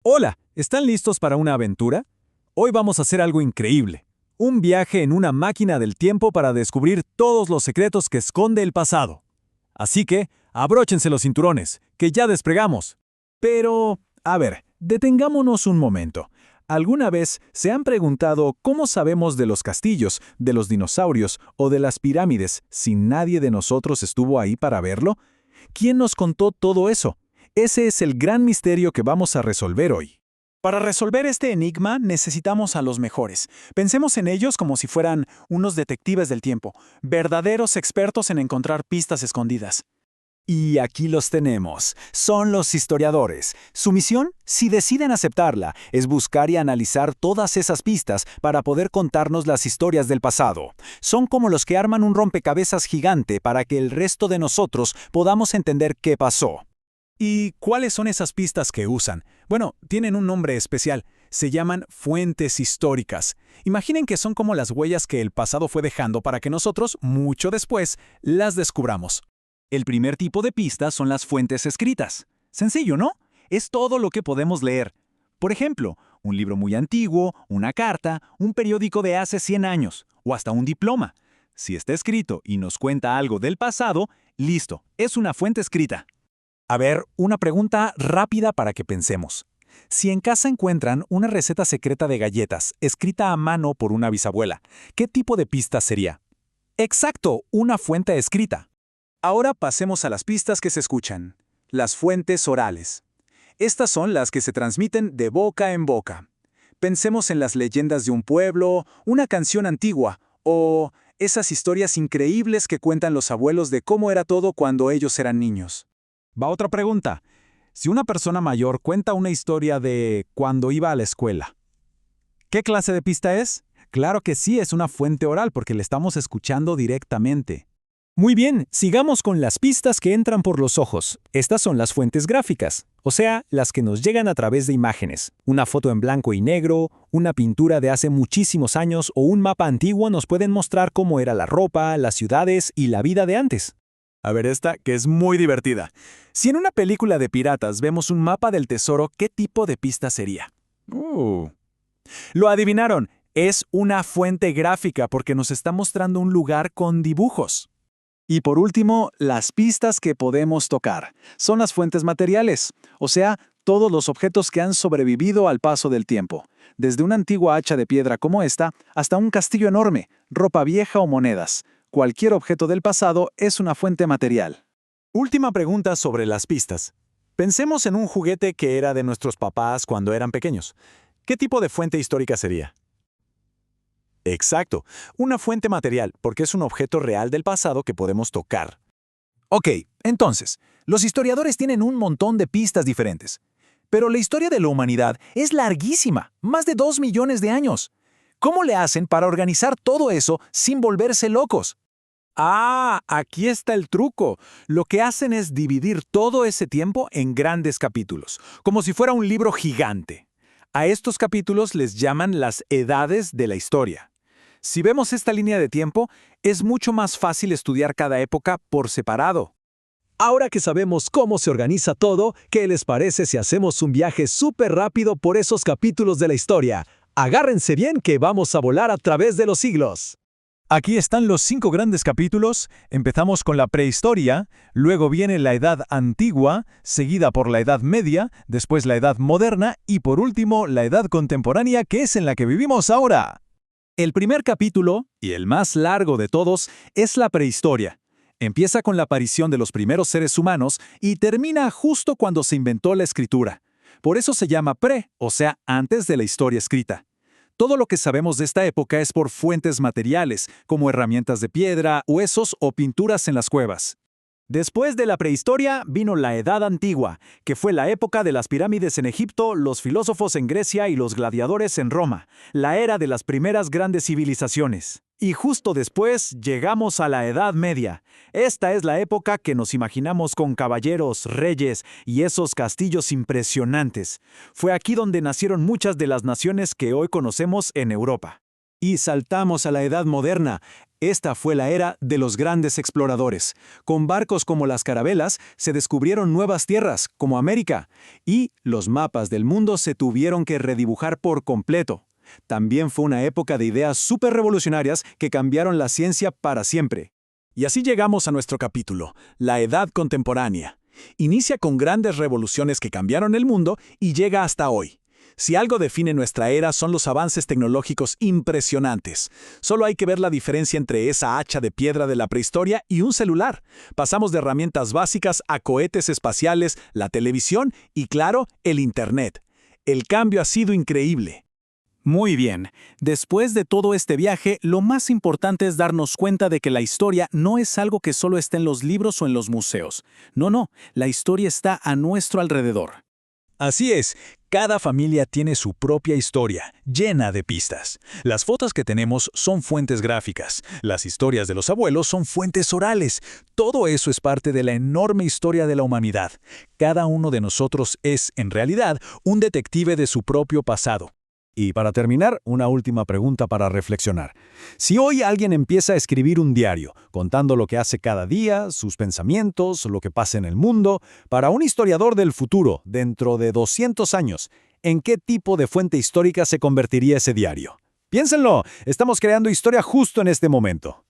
Hola, ¿están listos para una aventura? Hoy vamos a hacer algo increíble. Un viaje en una máquina del tiempo para descubrir todos los secretos que esconde el pasado. Así que, abróchense los cinturones, que ya despegamos. Pero, a ver, detengámonos un momento. ¿Alguna vez se han preguntado cómo sabemos de los castillos, de los dinosaurios o de las pirámides si nadie de nosotros estuvo ahí para verlo? ¿Quién nos contó todo eso? Ese es el gran misterio que vamos a resolver hoy. Para resolver este enigma necesitamos a los mejores. Pensemos en ellos como si fueran unos detectives del tiempo, verdaderos expertos en encontrar pistas escondidas. Y aquí los tenemos. Son los historiadores. Su misión, si deciden aceptarla, es buscar y analizar todas esas pistas para poder contarnos las historias del pasado. Son como los que arman un rompecabezas gigante para que el resto de nosotros podamos entender qué pasó. ¿Y cuáles son esas pistas que usan? Bueno, tienen un nombre especial. Se llaman fuentes históricas. Imaginen que son como las huellas que el pasado fue dejando para que nosotros, mucho después, las descubramos. El primer tipo de pistas son las fuentes escritas. Sencillo, ¿no? Es todo lo que podemos leer. Por ejemplo, un libro muy antiguo, una carta, un periódico de hace 100 años, o hasta un diploma. Si está escrito y nos cuenta algo del pasado, listo, es una fuente escrita. A ver, una pregunta rápida para que pensemos. Si en casa encuentran una receta secreta de galletas escrita a mano por una bisabuela, ¿qué tipo de pista sería? Exacto, una fuente escrita. Ahora pasemos a las pistas que se escuchan. Las fuentes orales. Estas son las que se transmiten de boca en boca. Pensemos en las leyendas de un pueblo, una canción antigua, o esas historias increíbles que cuentan los abuelos de cómo era todo cuando ellos eran niños. Va otra pregunta. Si una persona mayor cuenta una historia de cuando iba a la escuela, ¿qué clase de pista es? Claro que sí, es una fuente oral porque le estamos escuchando directamente. Muy bien, sigamos con las pistas que entran por los ojos. Estas son las fuentes gráficas, o sea, las que nos llegan a través de imágenes. Una foto en blanco y negro, una pintura de hace muchísimos años o un mapa antiguo nos pueden mostrar cómo era la ropa, las ciudades y la vida de antes. A ver esta, que es muy divertida. Si en una película de piratas vemos un mapa del tesoro, ¿qué tipo de pista sería? Lo adivinaron, es una fuente gráfica porque nos está mostrando un lugar con dibujos. Y por último, las pistas que podemos tocar. Son las fuentes materiales, o sea, todos los objetos que han sobrevivido al paso del tiempo. Desde una antigua hacha de piedra como esta, hasta un castillo enorme, ropa vieja o monedas. Cualquier objeto del pasado es una fuente material. Última pregunta sobre las pistas. Pensemos en un juguete que era de nuestros papás cuando eran pequeños. ¿Qué tipo de fuente histórica sería? Exacto, una fuente material, porque es un objeto real del pasado que podemos tocar. Ok, entonces, los historiadores tienen un montón de pistas diferentes. Pero la historia de la humanidad es larguísima, más de 2 millones de años. ¿Cómo le hacen para organizar todo eso sin volverse locos? Ah, aquí está el truco. Lo que hacen es dividir todo ese tiempo en grandes capítulos, como si fuera un libro gigante. A estos capítulos les llaman las edades de la historia. Si vemos esta línea de tiempo, es mucho más fácil estudiar cada época por separado. Ahora que sabemos cómo se organiza todo, ¿qué les parece si hacemos un viaje súper rápido por esos capítulos de la historia? Agárrense bien que vamos a volar a través de los siglos. Aquí están los 5 grandes capítulos. Empezamos con la prehistoria, luego viene la Edad Antigua, seguida por la Edad Media, después la Edad Moderna y por último la Edad Contemporánea, que es en la que vivimos ahora. El primer capítulo, y el más largo de todos, es la prehistoria. Empieza con la aparición de los primeros seres humanos y termina justo cuando se inventó la escritura. Por eso se llama pre, o sea, antes de la historia escrita. Todo lo que sabemos de esta época es por fuentes materiales, como herramientas de piedra, huesos o pinturas en las cuevas. Después de la prehistoria vino la Edad Antigua, que fue la época de las pirámides en Egipto, los filósofos en Grecia y los gladiadores en Roma, la era de las primeras grandes civilizaciones. Y justo después llegamos a la Edad Media. Esta es la época que nos imaginamos con caballeros, reyes y esos castillos impresionantes. Fue aquí donde nacieron muchas de las naciones que hoy conocemos en Europa. Y saltamos a la Edad Moderna. Esta fue la era de los grandes exploradores. Con barcos como las carabelas se descubrieron nuevas tierras, como América, y los mapas del mundo se tuvieron que redibujar por completo. También fue una época de ideas súper revolucionarias que cambiaron la ciencia para siempre. Y así llegamos a nuestro capítulo, la Edad Contemporánea. Inicia con grandes revoluciones que cambiaron el mundo y llega hasta hoy. Si algo define nuestra era son los avances tecnológicos impresionantes. Solo hay que ver la diferencia entre esa hacha de piedra de la prehistoria y un celular. Pasamos de herramientas básicas a cohetes espaciales, la televisión y, claro, el Internet. El cambio ha sido increíble. Muy bien. Después de todo este viaje, lo más importante es darnos cuenta de que la historia no es algo que solo está en los libros o en los museos. No, la historia está a nuestro alrededor. Así es, cada familia tiene su propia historia, llena de pistas. Las fotos que tenemos son fuentes gráficas, las historias de los abuelos son fuentes orales. Todo eso es parte de la enorme historia de la humanidad. Cada uno de nosotros es, en realidad, un detective de su propio pasado. Y para terminar, una última pregunta para reflexionar. Si hoy alguien empieza a escribir un diario, contando lo que hace cada día, sus pensamientos, lo que pasa en el mundo, para un historiador del futuro, dentro de 200 años, ¿en qué tipo de fuente histórica se convertiría ese diario? Piénsenlo, estamos creando historia justo en este momento.